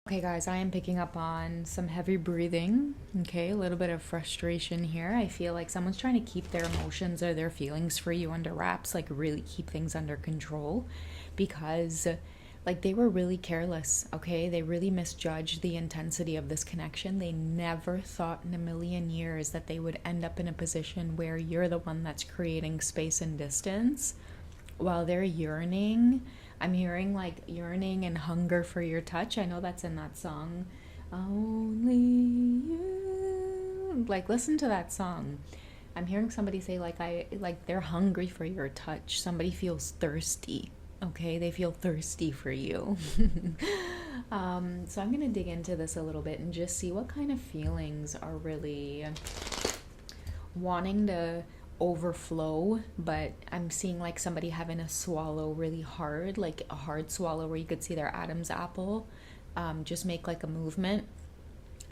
Okay, guys, I am picking up on some heavy breathing. Okay, a little bit of frustration here. I feel like someone's trying to keep their emotions or their feelings for you under wraps, like really keep things under control because, like, they were really careless. Okay, they really misjudged the intensity of this connection. They never thought in a million years that they would end up in a position where you're the one that's creating space and distance while they're yearning. I'm hearing like yearning and hunger for your touch. I know that's in that song. Only you. Like, listen to that song. I'm hearing somebody say like they're hungry for your touch. Somebody feels thirsty. Okay, they feel thirsty for you. So I'm gonna dig into this a little bit and just see what kind of feelings are really wanting to overflow, but I'm seeing like somebody having a swallow really hard, like a hard swallow where you could see their Adam's apple just make like a movement.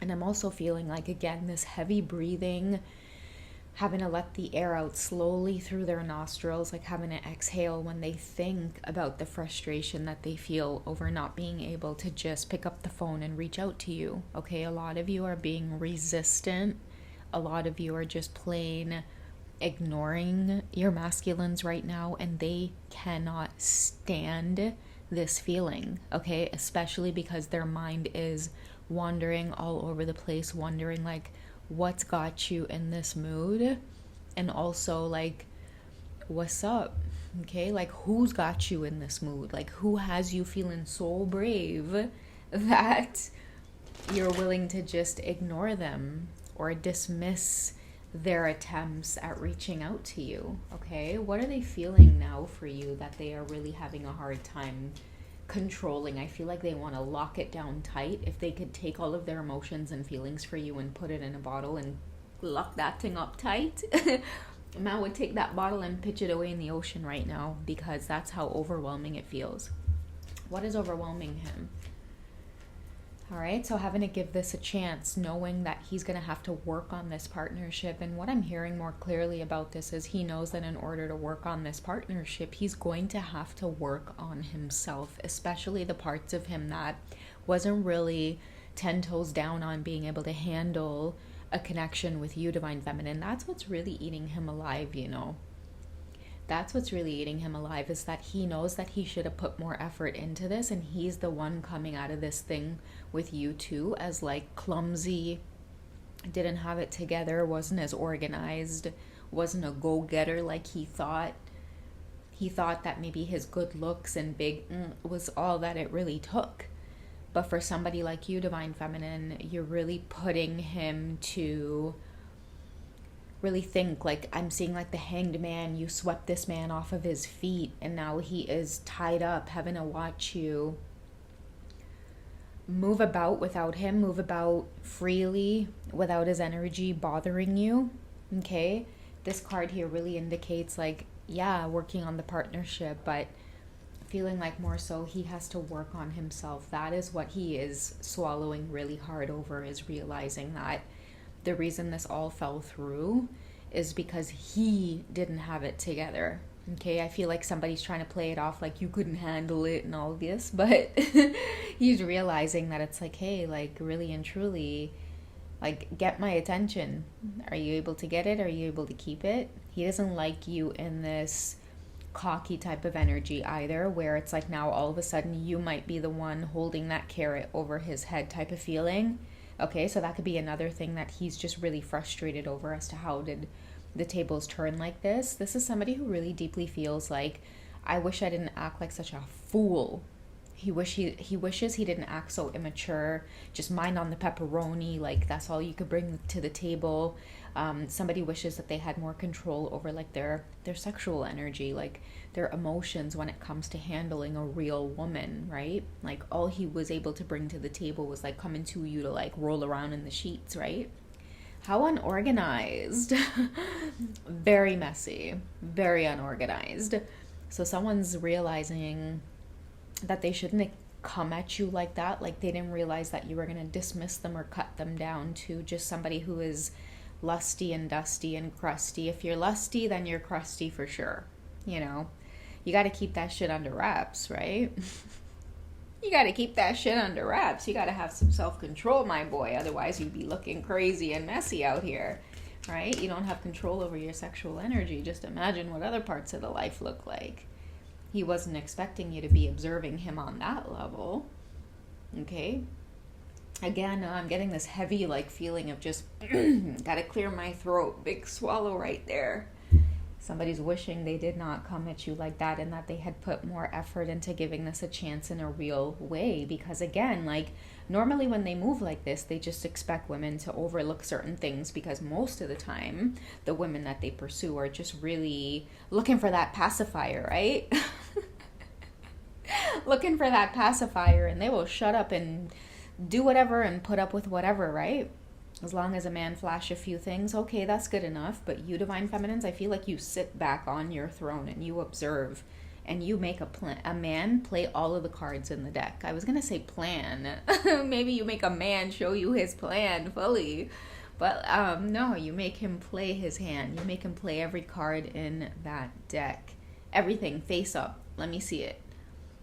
And I'm also feeling like, again, this heavy breathing, having to let the air out slowly through their nostrils, like having to exhale when they think about the frustration that they feel over not being able to just pick up the phone and reach out to you. Okay, a lot of you are being resistant. A lot of you are just plain ignoring your masculines right now, and they cannot stand this feeling, okay? Especially because their mind is wandering all over the place, wondering like what's got you in this mood, and also like what's up, okay? Like who's got you in this mood, like who has you feeling so brave that you're willing to just ignore them or dismiss their attempts at reaching out to you. Okay, what are they feeling now for you that they are really having a hard time controlling? I feel like they want to lock it down tight. If they could take all of their emotions and feelings for you and put it in a bottle and lock that thing up tight, man would take that bottle and pitch it away in the ocean right now, because that's how overwhelming it feels. What is overwhelming him? All right, so having to give this a chance, knowing that he's going to have to work on this partnership. And what I'm hearing more clearly about this is he knows that in order to work on this partnership, he's going to have to work on himself, especially the parts of him that wasn't really 10 toes down on being able to handle a connection with you, Divine Feminine. That's what's really eating him alive, you know. That's what's really eating him alive, is that he knows that he should have put more effort into this, and he's the one coming out of this thing with you too as like clumsy, didn't have it together, wasn't as organized, wasn't a go-getter like he thought. He thought that maybe his good looks and big was all that it really took. But for somebody like you, Divine Feminine, you're really putting him to really think. Like, I'm seeing like the Hanged Man. You swept this man off of his feet, and now he is tied up, having to watch you move about without him, move about freely without his energy bothering you. Okay, this card here really indicates like, yeah, working on the partnership, but feeling like more so he has to work on himself. That is what he is swallowing really hard over, is realizing that the reason this all fell through is because he didn't have it together. Okay, I feel like somebody's trying to play it off like you couldn't handle it and all of this, but he's realizing that it's like, hey, like really and truly, like, get my attention. Are you able to get it? Are you able to keep it? He doesn't like you in this cocky type of energy either, where it's like now all of a sudden you might be the one holding that carrot over his head type of feeling. Okay, so that could be another thing that he's just really frustrated over, as to how did the tables turn like this. This is somebody who really deeply feels like, I wish I didn't act like such a fool. He wishes he didn't act so immature, just mind on the pepperoni, like that's all you could bring to the table. Somebody wishes that they had more control over like their sexual energy, like their emotions when it comes to handling a real woman, right? Like all he was able to bring to the table was like coming to you to like roll around in the sheets, right? How unorganized. Very messy, very unorganized. So someone's realizing that they shouldn't come at you like that. Like they didn't realize that you were going to dismiss them or cut them down to just somebody who is lusty and dusty and crusty. If you're lusty, then you're crusty for sure. You know, you got to keep that shit under wraps, right? You got to keep that shit under wraps. You got to have some self-control, my boy. Otherwise, you'd be looking crazy and messy out here, right? You don't have control over your sexual energy. Just imagine what other parts of the life look like. He wasn't expecting you to be observing him on that level, okay? Again, I'm getting this heavy, like, feeling of just, gotta clear my throat. Big swallow right there. Somebody's wishing they did not come at you like that and that they had put more effort into giving this a chance in a real way. Because again, like, normally when they move like this, they just expect women to overlook certain things, because most of the time, the women that they pursue are just really looking for that pacifier, right? Looking for that pacifier, and they will shut up and do whatever and put up with whatever, right? As long as a man flash a few things, okay, that's good enough. But you divine feminines, I feel like you sit back on your throne and you observe and you make a man play all of the cards in the deck. I was going to say plan. Maybe you make a man show you his plan fully. But no, you make him play his hand. You make him play every card in that deck. Everything face up. Let me see it.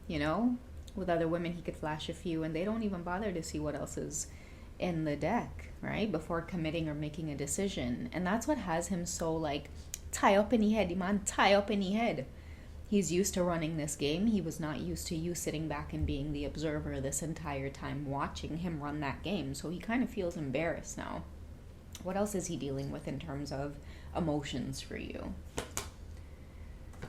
You know? With other women, he could flash a few and they don't even bother to see what else is in the deck, right? Before committing or making a decision. And that's what has him so, like, tie up in the head. Man, tie up in the head. He's used to running this game. He was not used to you sitting back and being the observer this entire time, watching him run that game. So he kind of feels embarrassed now. What else is he dealing with in terms of emotions for you?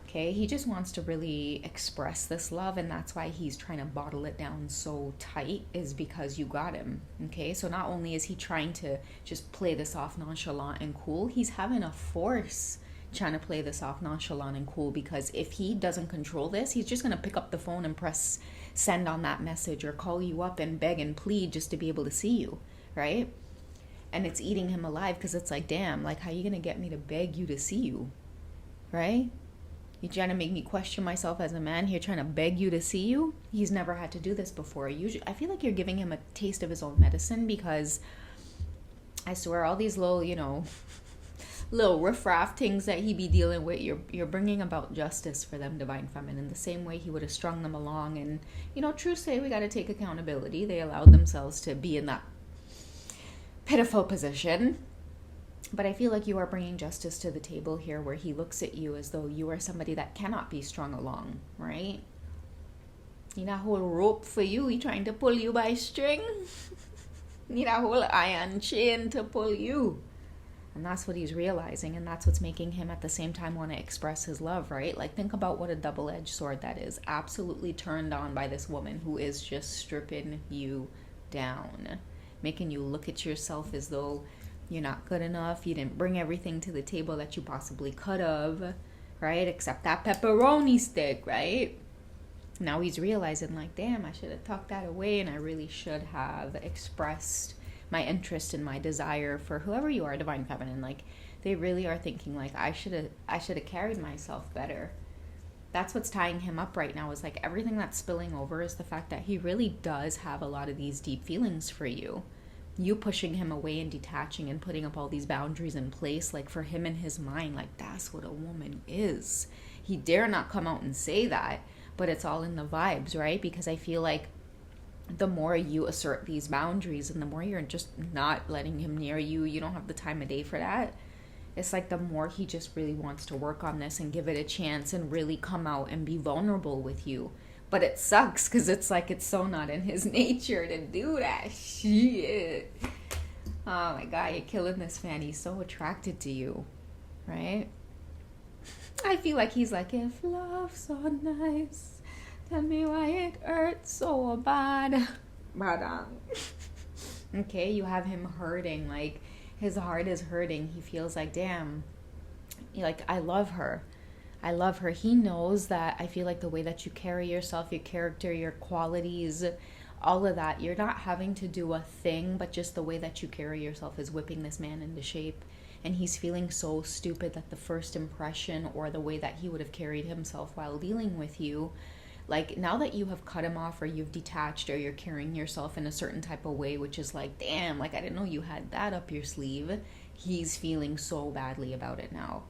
Okay, he just wants to really express this love, and that's why he's trying to bottle it down so tight, is because you got him. Okay, so not only is he trying to just play this off nonchalant and cool, he's having a force trying to play this off nonchalant and cool, because if he doesn't control this, he's just going to pick up the phone and press send on that message, or call you up and beg and plead just to be able to see you, right? And it's eating him alive, because it's like, damn, like, how are you going to get me to beg you to see you, right? You're trying to make me question myself as a man here, trying to beg you to see you? He's never had to do this before. Usually, I feel like you're giving him a taste of his own medicine, because I swear all these little, you know, little riffraff things that he be dealing with, you're bringing about justice for them, divine feminine, the same way he would have strung them along. And, you know, true say, we got to take accountability. They allowed themselves to be in that pitiful position. But I feel like you are bringing justice to the table here, where he looks at you as though you are somebody that cannot be strung along, right? Need a whole rope for you. He trying to pull you by string. Need a whole iron chain to pull you. And that's what he's realizing, and that's what's making him at the same time want to express his love, right? Like, think about what a double-edged sword that is. Absolutely turned on by this woman who is just stripping you down, making you look at yourself as though you're not good enough. You didn't bring everything to the table that you possibly could have, right? Except that pepperoni stick, right? Now he's realizing, like, damn, I should have tucked that away, and I really should have expressed my interest and my desire for whoever you are, divine feminine. Like, they really are thinking, like, I should have carried myself better. That's what's tying him up right now, is like everything that's spilling over is the fact that he really does have a lot of these deep feelings for you. You pushing him away and detaching and putting up all these boundaries in place, like, for him in his mind, like, that's what a woman is. He dare not come out and say that, but it's all in the vibes, right? Because I feel like the more you assert these boundaries and the more you're just not letting him near you, you don't have the time of day for that. It's like the more he just really wants to work on this and give it a chance and really come out and be vulnerable with you. But it sucks, because it's like it's so not in his nature to do that shit. Oh my God, you're killing this man. He's so attracted to you, right? I feel like he's like, if love's so nice, tell me why it hurts so bad. But, okay, you have him hurting. Like, his heart is hurting. He feels like, damn, like, I love her. I love her. He knows that. I feel like the way that you carry yourself, your character, your qualities, all of that, you're not having to do a thing, but just the way that you carry yourself is whipping this man into shape. And he's feeling so stupid that the first impression or the way that he would have carried himself while dealing with you, like, now that you have cut him off, or you've detached, or you're carrying yourself in a certain type of way, which is like, damn, like, I didn't know you had that up your sleeve. He's feeling so badly about it now.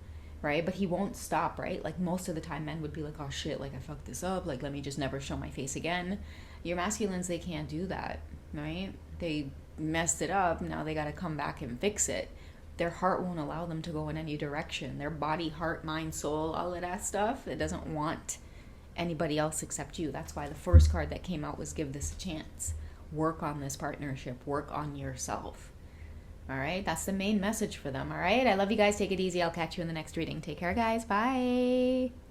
right? But he won't stop, right? Like most of the time men would be like, oh shit, like I fucked this up, like let me just never show my face again. Your masculines, they can't do that, right? They messed it up, now they got to come back and fix it. Their heart won't allow them to go in any direction. Their body, heart, mind, soul, all of that stuff, it doesn't want anybody else except you. That's why the first card that came out was give this a chance. Work on this partnership. Work on yourself. All right? That's the main message for them. All right? I love you guys. Take it easy. I'll catch you in the next reading. Take care, guys. Bye.